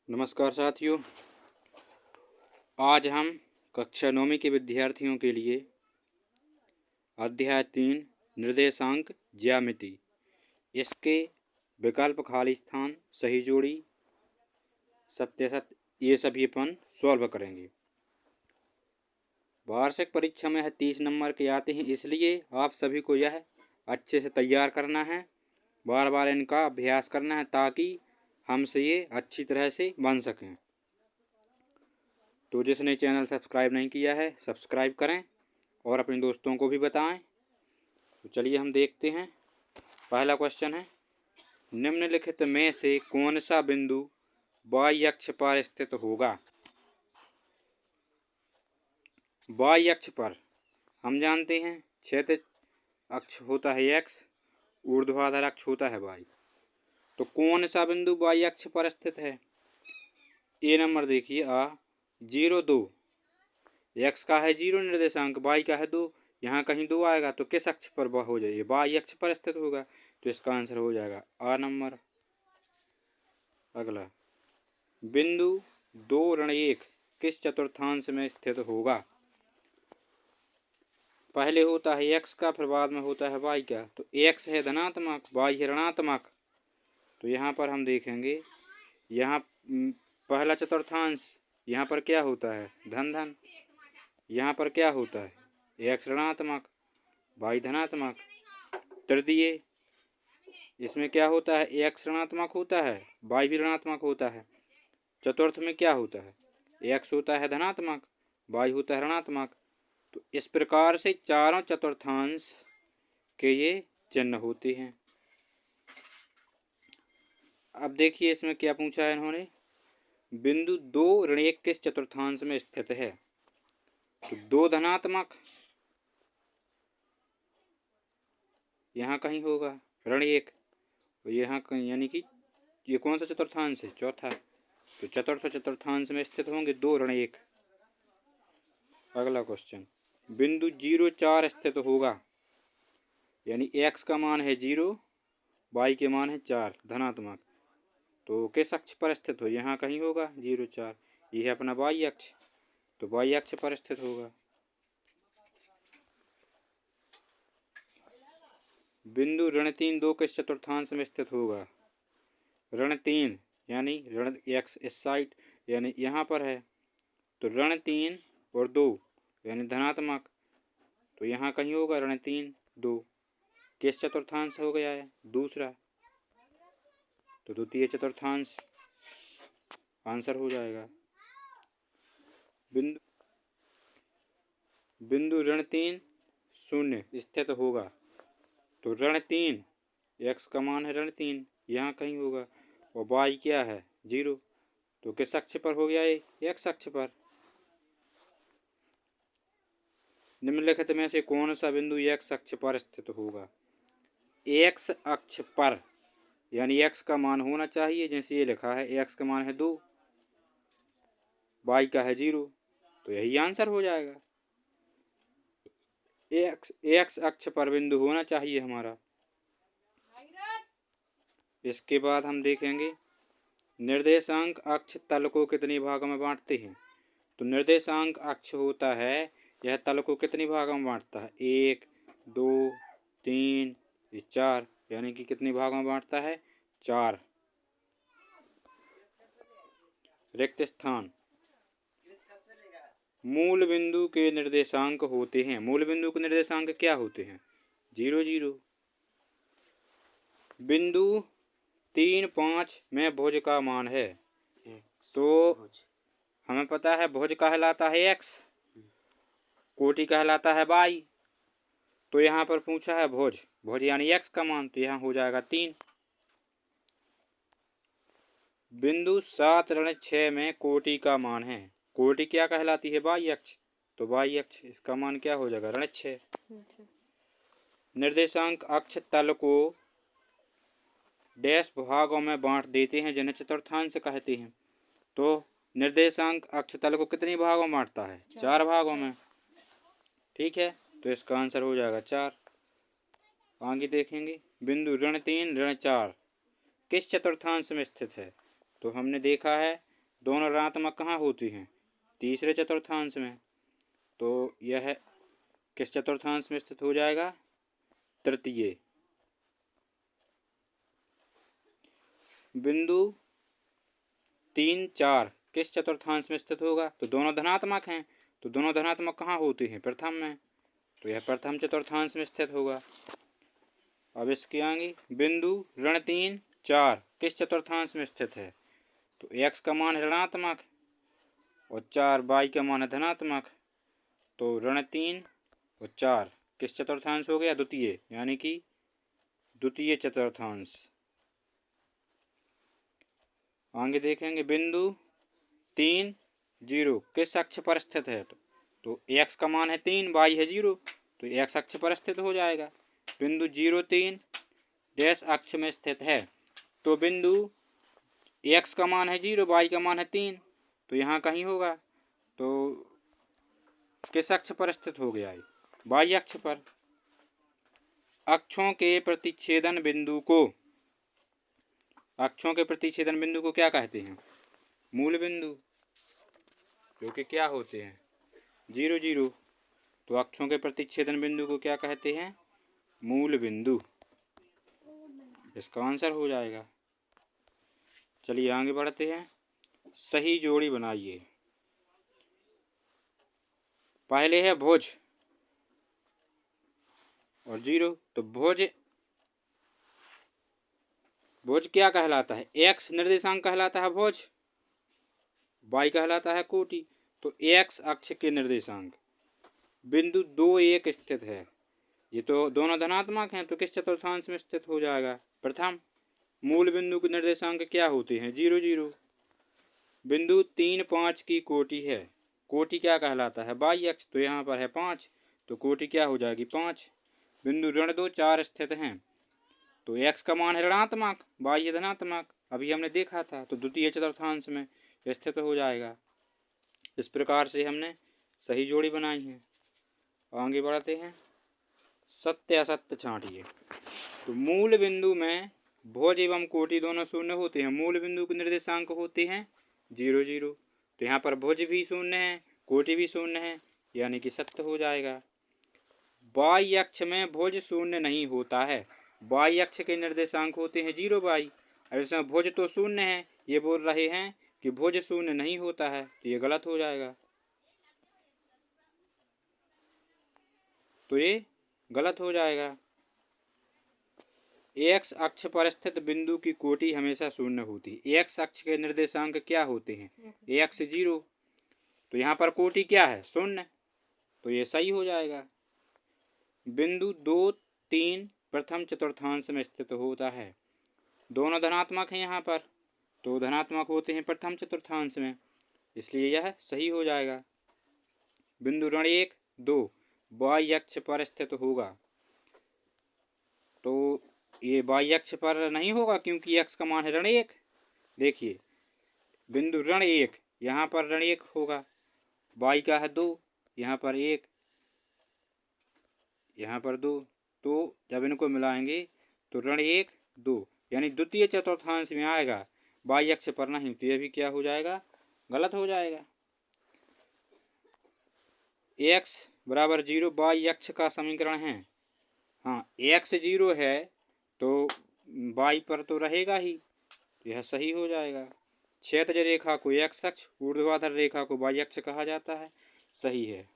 नमस्कार साथियों, आज हम कक्षा 9वीं के विद्यार्थियों के लिए अध्याय 3 निर्देशांक ज्यामिति इसके विकल्प, खाली स्थान, सही जोड़ी, सत्य ये सभी अपन सॉल्व करेंगे। वार्षिक परीक्षा में 30 नंबर के आते हैं, इसलिए आप सभी को यह अच्छे से तैयार करना है, बार बार इनका अभ्यास करना है ताकि हमसे ये अच्छी तरह से बन सकें। तो जिसने चैनल सब्सक्राइब नहीं किया है सब्सक्राइब करें और अपने दोस्तों को भी बताएं। तो चलिए हम देखते हैं। पहला क्वेश्चन है, निम्नलिखित में से कौन सा बिंदु वाई अक्ष पर स्थित होगा। वाई अक्ष पर हम जानते हैं क्षैतिज अक्ष होता है एक्स, ऊर्ध्वाधर अक्ष होता है वाई। तो कौन सा बिंदु वाई अक्ष पर स्थित है। ए नंबर देखिए, 0 2। एक्स का है 0 निर्देशांक, वाई का है 2, यहाँ कहीं 2 आएगा तो किस अक्ष पर हो जाएगी, वाई अक्ष पर स्थित होगा। तो इसका आंसर हो जाएगा आ नंबर। अगला, बिंदु 2-1 किस चतुर्थांश में स्थित होगा। पहले होता है एक्स का, फिर बाद में होता है वाई का। तो एक्स है धनात्मक, वाई है ऋणात्मक। तो यहाँ पर हम देखेंगे, यहाँ पहला चतुर्थांश, यहाँ पर क्या होता है धन धन, यहाँ पर क्या होता है एक्स ऋणात्मक वाई धनात्मक। तृतीय, इसमें क्या होता है एक्स ऋणात्मक होता है वाई भी ऋणात्मक होता है। चतुर्थ में क्या होता है एक्स होता है धनात्मक वाई होता है ऋणात्मक। तो इस प्रकार से चारों चतुर्थांश के ये चिन्ह होते हैं। अब देखिए इसमें क्या पूछा है इन्होंने, बिंदु 2-1 किस चतुर्थांश में स्थित है। तो 2 धनात्मक यहाँ कहीं होगा, ऋण 1 यहाँ कहीं, यानी कि ये कौन सा चतुर्थांश है, चौथा। तो चतुर्थ चतुर्थांश में स्थित होंगे 2-1। अगला क्वेश्चन, बिंदु 0-4 स्थित होगा, यानी एक्स का मान है 0, वाई के मान है 4 धनात्मक। तो किस अक्ष पर स्थित हो, यहाँ कहीं होगा 0-4, ये है अपना वाई अक्ष, तो वाई अक्ष पर स्थित होगा। बिंदु ऋण 3-2 किस चतुर्थांश में स्थित होगा। ऋण 3 यानी ऋण एक्स इस साइड, यानी यहाँ पर है, तो ऋण 3 और 2 यानी धनात्मक, तो यहाँ कहीं होगा ऋण 3-2। किस चतुर्थांश हो गया है, दूसरा, तो द्वितीय चतुर्थांश आंसर हो जाएगा। बिंदु ऋण 3 0 स्थित होगा, तो ऋण 3 एक्स का मान है ऋण 3 यहाँ कहीं होगा, और वाई क्या है 0, तो किस अक्ष पर हो गया ये एक्स अक्ष पर। निम्नलिखित में से कौन सा बिंदु एक्स अक्ष पर स्थित होगा। एक्स अक्ष पर यानी एक्स का मान होना चाहिए, जैसे ये लिखा है एक्स का मान है 2, वाई का है 0, तो यही आंसर हो जाएगा। एक्स अक्ष पर बिंदु होना चाहिए हमारा। इसके बाद हम देखेंगे, निर्देशांक अक्ष तल को कितने भागों में बांटते हैं। तो निर्देशांक अक्ष होता है, यह तल को कितने भागों में बांटता है, 1 2 3 4, यानी कि कितने भागों में बांटता है 4। रिक्त स्थान, मूल बिंदु के निर्देशांक होते हैं। मूल बिंदु के निर्देशांक क्या होते हैं, 0 0। बिंदु 3-5 में भुज का मान है, तो हमें पता है भुज कहलाता है एक्स, कोटि कहलाता है वाई। तो यहाँ पर पूछा है भुज, भुज यानी एक्स का मान, तो यहाँ हो जाएगा 3। बिंदु 7-6 में कोटि का मान है, कोटि क्या कहलाती है वाई अक्ष, तो वाई अक्ष, इसका मान क्या हो जाएगा ऋण 6। निर्देशांक अक्ष तल को डैश भागों में बांट देते हैं, जिन्हें चतुर्थांश कहते हैं। तो निर्देशांक अक्ष तल को कितने भागों में बांटता है, 4 भागों में। ठीक है, तो इसका आंसर हो जाएगा 4। आगे देखेंगे, बिंदु ऋण 3-4 किस चतुर्थांश में स्थित है। तो हमने देखा है दोनों ऋणात्मक कहाँ होती हैं? तीसरे चतुर्थांश में। तो यह किस चतुर्थांश में स्थित हो जाएगा? तृतीय। बिंदु 3, 4 किस चतुर्थांश में स्थित होगा? तो दोनों धनात्मक हैं, तो दोनों धनात्मक कहाँ होते हैं? प्रथम में। तो यह प्रथम चतुर्थांश में स्थित होगा। अब इसके आगे बिंदु ऋण 3, 4 किस चतुर्थांश में स्थित है? तो x का मान है ऋणात्मक और 4 y का मान है धनात्मक। तो ऋण 3 और 4 किस चतुर्थांश हो गया? द्वितीय, यानी कि द्वितीय चतुर्थांश। आगे देखेंगे बिंदु 3, 0 किस अक्ष पर स्थित है? तो x का मान है 3, y है 0, तो x अक्ष पर स्थित हो जाएगा। बिंदु 0, 3 डैश अक्ष में स्थित है। तो बिंदु x का मान है 0, y का मान है 3, तो यहाँ कहीं होगा। तो किस अक्ष पर स्थित हो गया है? y अक्ष पर। अक्षों के प्रतिच्छेदन बिंदु को क्या कहते हैं? मूल बिंदु, जो कि क्या होते हैं? 0, 0। तो अक्षों के प्रतिच्छेदन बिंदु को क्या कहते हैं? मूल बिंदु। इसका आंसर हो जाएगा। चलिए आगे बढ़ते हैं। सही जोड़ी बनाइए। पहले है भुज और 0, तो भुज क्या कहलाता है? x निर्देशांक कहलाता है भुज, y कहलाता है कोटि। तो x अक्ष के निर्देशांक बिंदु 2, 1 स्थित है। ये तो दोनों धनात्मक हैं, तो किस चतुर्थांश में स्थित हो जाएगा? प्रथम। मूल बिंदु के निर्देशांक क्या होते हैं? 0, 0। बिंदु 3, 5 की कोटि है। कोटि क्या कहलाता है? y अक्ष, तो यहाँ पर है 5, तो कोटि क्या हो जाएगी? 5। बिंदु ऋण 2, 4 स्थित हैं। तो x का मान है ऋणात्मक, y है धनात्मक, अभी हमने देखा था। तो द्वितीय चतुर्थांश में स्थित हो जाएगा। इस प्रकार से हमने सही जोड़ी बनाई है। आगे बढ़ते हैं। सत्य असत्य छांटिए। तो मूल बिंदु में भुज एवं कोटि दोनों शून्य होते हैं। मूल बिंदु के निर्देशांक होते हैं 0, 0। तो यहाँ पर भुज भी शून्य है, कोटि भी शून्य है, यानी कि सत्य हो जाएगा। y अक्ष में भुज शून्य नहीं होता है। y अक्ष के निर्देशांक होते हैं 0, y। अब इसमें भुज तो शून्य है, ये बोल रहे हैं कि भुज शून्य नहीं होता है, तो ये गलत हो जाएगा। x अक्ष पर स्थित बिंदु की कोटि हमेशा शून्य होती है। x अक्ष के निर्देशांक क्या होते हैं? x 0, तो यहाँ पर कोटि क्या है? शून्य, तो ये सही हो जाएगा। बिंदु 2, 3 प्रथम चतुर्थांश में स्थित होता है। दोनों धनात्मक हैं यहाँ पर, तो धनात्मक होते हैं प्रथम चतुर्थांश में, इसलिए यह सही हो जाएगा। बिंदु ऋण 1, 2 y अक्ष पर स्थित होगा। तो ये y अक्ष पर नहीं होगा, क्योंकि x का मान है ऋण 1। देखिए बिंदु ऋण 1, यहाँ पर ऋण 1 होगा, y का है 2, यहाँ पर 1, यहाँ पर 2। तो जब इनको मिलाएंगे तो ऋण 1, 2, यानी द्वितीय चतुर्थांश में आएगा, y अक्ष पर नहीं। तो यह भी क्या हो जाएगा? गलत हो जाएगा। x बराबर 0 y अक्ष का समीकरण है। हाँ, x 0 है तो y पर तो रहेगा ही, यह सही हो जाएगा। क्षैतिज रेखा को x अक्ष, ऊर्ध्वाधर रेखा को y अक्ष कहा जाता है, सही है।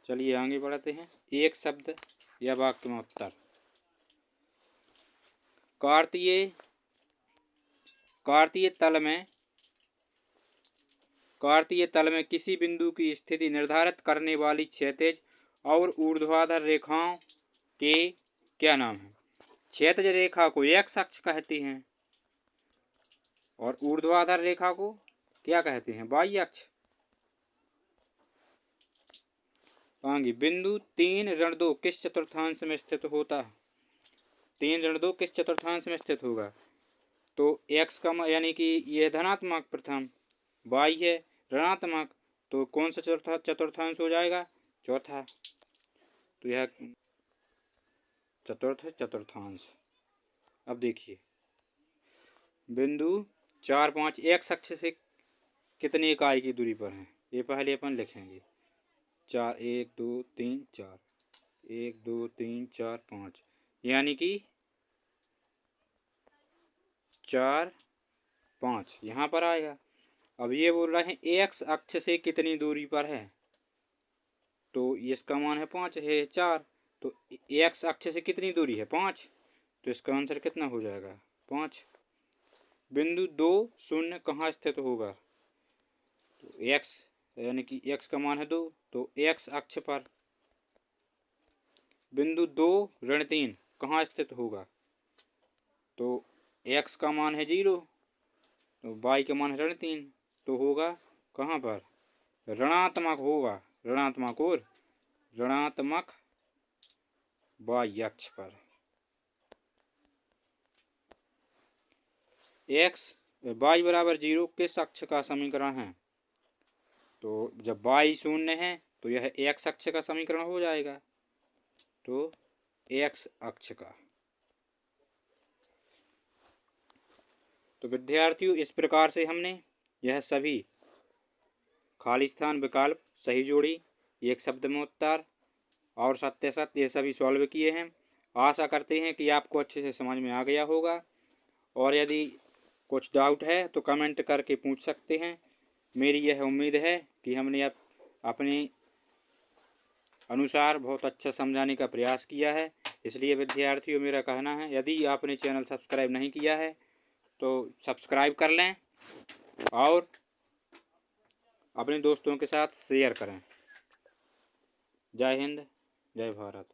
चलिए आगे बढ़ते हैं। एक शब्द या वाक्य में उत्तर। कार्तीय तल में किसी बिंदु की स्थिति निर्धारित करने वाली क्षैतिज और ऊर्ध्वाधर रेखाओं के क्या नाम है? क्षैतिज रेखा को x अक्ष कहते हैं और ऊर्ध्वाधर रेखा को क्या कहते हैं? y अक्ष। आगे बिंदु 3, ऋण 2 किस चतुर्थांश में स्थित होता है? 3, ऋण 2 किस चतुर्थांश में स्थित होगा? तो x का यानी कि यह धनात्मक प्रथम, y है ऋणात्मक, तो कौन सा चतुर्थांश हो जाएगा? चौथा। तो यह चतुर्थ चतुर्थांश। अब देखिए बिंदु 4 5 एक्स अक्ष से कितनी इकाई की दूरी पर हैं, ये पहले अपन लिखेंगे। 4 1 2 3 4 1 2 3 4 5 यानी कि 4 5 यहाँ पर आएगा। अब ये बोल रहे हैं एक्स अक्ष से कितनी दूरी पर है, तो इसका मान है 5 है 4, तो एक्स अक्ष से कितनी दूरी है 5, तो इसका आंसर कितना हो जाएगा 5। बिंदु 2 शून्य कहाँ स्थित होगा, तो एक्स यानी कि एक्स का मान है 2, तो एक्स अक्ष पर। बिंदु 2 ऋण 3 कहाँ स्थित होगा, तो एक्स का मान है 0, तो वाई का मान है ऋण 3, तो होगा कहाँ पर, ऋणात्मक होगा, ऋणात्मक और ऋणात्मक वाई अक्ष पर। एक्स वाई बराबर 0 किस अक्ष का समीकरण है, तो जब वाई शून्य है तो यह एक्स अक्ष का समीकरण हो जाएगा, तो एक्स अक्ष का। तो विद्यार्थियों इस प्रकार से हमने यह सभी खाली स्थान विकल्प, सही जोड़ी, एक शब्द में उत्तर और सत्य सत्य ये सभी सॉल्व किए हैं। आशा करते हैं कि आपको अच्छे से समझ में आ गया होगा, और यदि कुछ डाउट है तो कमेंट करके पूछ सकते हैं। मेरी यह उम्मीद है कि हमने अपने अनुसार बहुत अच्छा समझाने का प्रयास किया है। इसलिए विद्यार्थियों मेरा कहना है, यदि आपने चैनल सब्सक्राइब नहीं किया है तो सब्सक्राइब कर लें और अपने दोस्तों के साथ शेयर करें। जय हिंद, जय भारत।